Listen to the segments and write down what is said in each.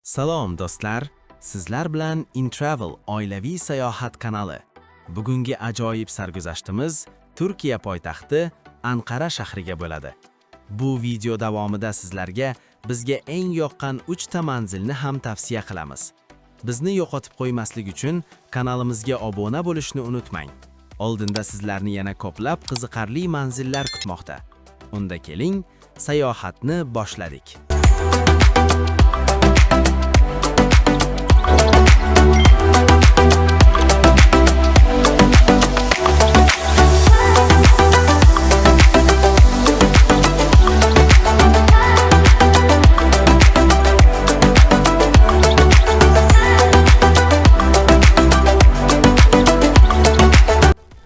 Salom do'stlar, sizlar bilan InTravel oilaviy sayohat kanali. Bugungi ajoyib sarguzashtimiz Turkiya poytaxti Anqara shahriga bo'ladi. Bu video davomida sizlarga bizga eng yoqqan 3 ta manzilni ham tavsiya qilamiz. Bizni yo'qotib qo'ymaslik uchun kanalimizga obuna bo'lishni unutmang. Oldinda sizlarni yana ko'plab qiziqarli manzillar kutmoqda. Unda keling, sayohatni boshladik.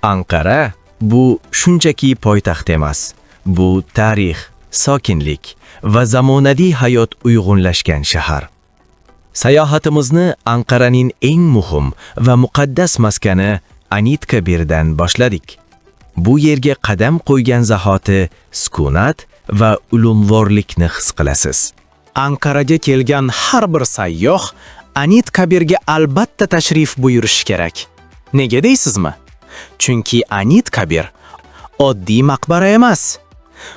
Anqara bu shunchaki poytaxt emas. Bu tarix, sokinlik va zamonaviy hayot uyg'unlashgan shahar. Sayohatimizni Anqaraning eng muhim va muqaddas maskani Anitkabirdan boshladik. Bu yerga qadam qo'ygan zahoti sukunat va ulug'vorlikni his qilasiz. Anqaraga kelgan har bir sayyoh Anitkabirga albatta tashrif buyurishi kerak. Nega deysizmi? Chunki Anitkabir oddiy maqbara emas.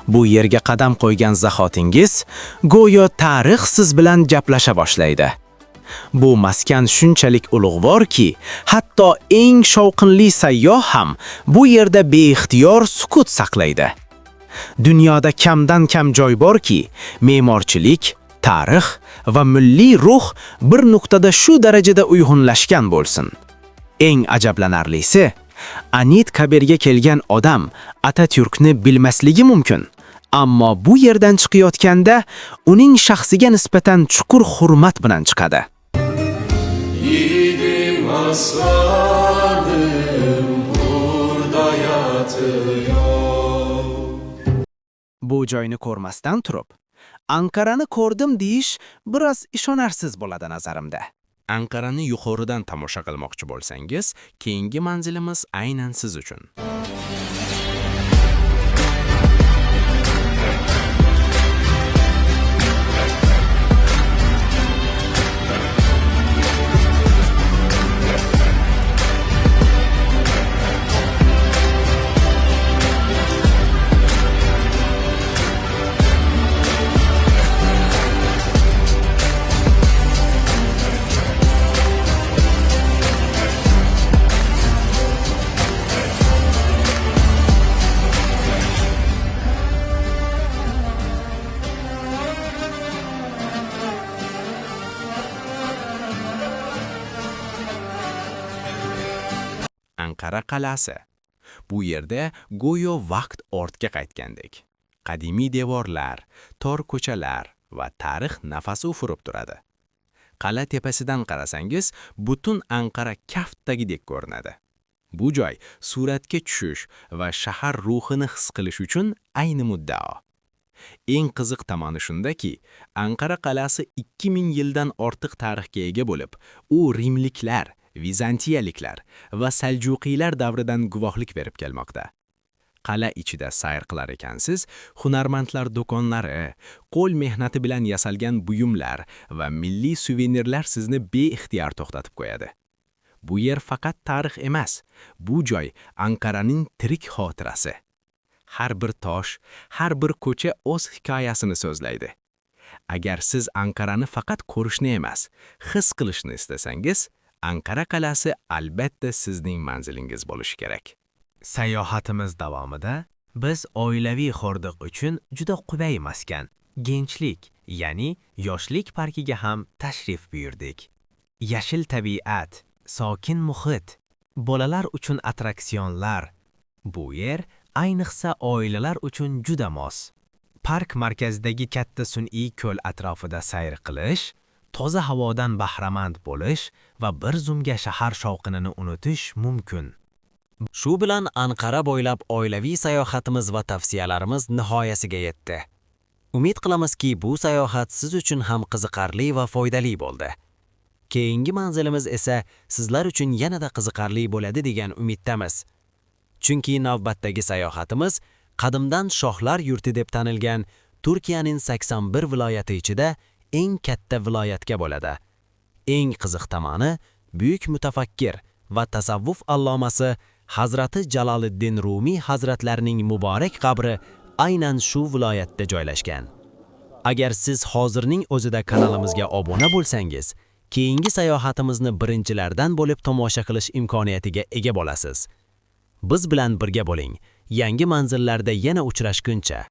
Bu yerga qadam qo'ygan zahotingiz go'yo tarix siz bilan gaplasha boshlaydi. Bu maskan shunchalik ulug'vorki, hatto eng shovqinli sayyoh ham bu yerda beixtiyor sukut saqlaydi. Dunyoda kamdan kam joy borki, me'morchilik, tarix va milliy ruh bir nuqtada shu darajada uyg'unlashgan bo'lsin. Eng ajablanarlisi, Anitkabirga kelgan odam Atatürkni bilmasligi mumkin, ammo bu yerdan chiqayotganda uning shaxsiga nisbatan chuqur hurmat bilan chiqadi. Yiğidim aslanım burada yatıyor. Bu joyni ko'rmasdan turib, Anqarani ko'rdim deyish biroz ishonarsiz bo'ladi nazarimda. Anqarani yuqoridan tomosha qilmoqchi bo'lsangiz, keyingi manzilimiz aynan siz uchun. Anqara qal'asi. Bu yerda go'yo vaqt ortga qaytgandek. Qadimiy devorlar, tor ko'chalar va tarix nafas ufurib turadi. Qala tepasidan qarasangiz, butun Anqara kaftdagidek ko'rinadi. Bu joy suratga tushish va shahar ruhini his qilish uchun ayni muddao. Eng qiziq tomoni shundaki, Anqara qal'asi 2000 yildan ortiq tarixga ega bo'lib, u rimliklar, Vizantiyaliklar va Saljuqiylar davridan guvohlik berib kelmoqda. Qala ichida sayr qilar ekansiz, hunarmandlar do'konlari, qo'l mehnati bilan yasalgan buyumlar va milliy suvenirlar sizni beixtiyor to'xtatib qo'yadi. Bu yer faqat tarix emas, bu joy Anqaraning tirik xotirasi. Har bir tosh, har bir ko'cha o'z hikoyasini so'zlaydi. Agar siz Anqarani faqat ko'rishni emas, his qilishni istasangiz, Anqara qal'asi albatta sizning manzilingiz bo'lishi kerak. Sayohatimiz davomida biz oilaviy hordiq uchun juda qulay maskan, genchlik, ya'ni yoshlik parkiga ham tashrif buyurdik. Yashil tabiat, sokin muhit, bolalar uchun attraksionlar. Bu yer ayniqsa oilalar uchun juda mos. Park markazidagi katta sun'iy ko'l atrofida sayr qilish, toza havodan bahramand bo'lish va bir zumga shahar shovqinini unutish mumkin. Shu bilan Anqara bo'ylab oilaviy sayohatimiz va tavsiyalarimiz nihoyasiga yetdi. Umid qilamizki, bu sayohat siz uchun ham qiziqarli va foydali bo'ldi. Keyingi manzilimiz esa sizlar uchun yanada qiziqarli bo'ladi degan umiddamiz. Chunki navbatdagi sayohatimiz qadimdan shohlar yurti deb tanilgan Turkiyaning 81 viloyati ichida eng katta viloyatga bo'ladi. Eng qiziq tomoni, buyuk mutafakkir va tasavvuf allomasi Hazrati Jaloliddin Rumiy hazratlarining muborak qabri aynan shu viloyatda joylashgan. Agar siz hozirning o'zida kanalimizga obuna bo'lsangiz, keyingi sayohatimizni birinchilardan bo'lib tomosha qilish imkoniyatiga ega bo'lasiz. Biz bilan birga bo'ling. Yangi manzillarda yana uchrashguncha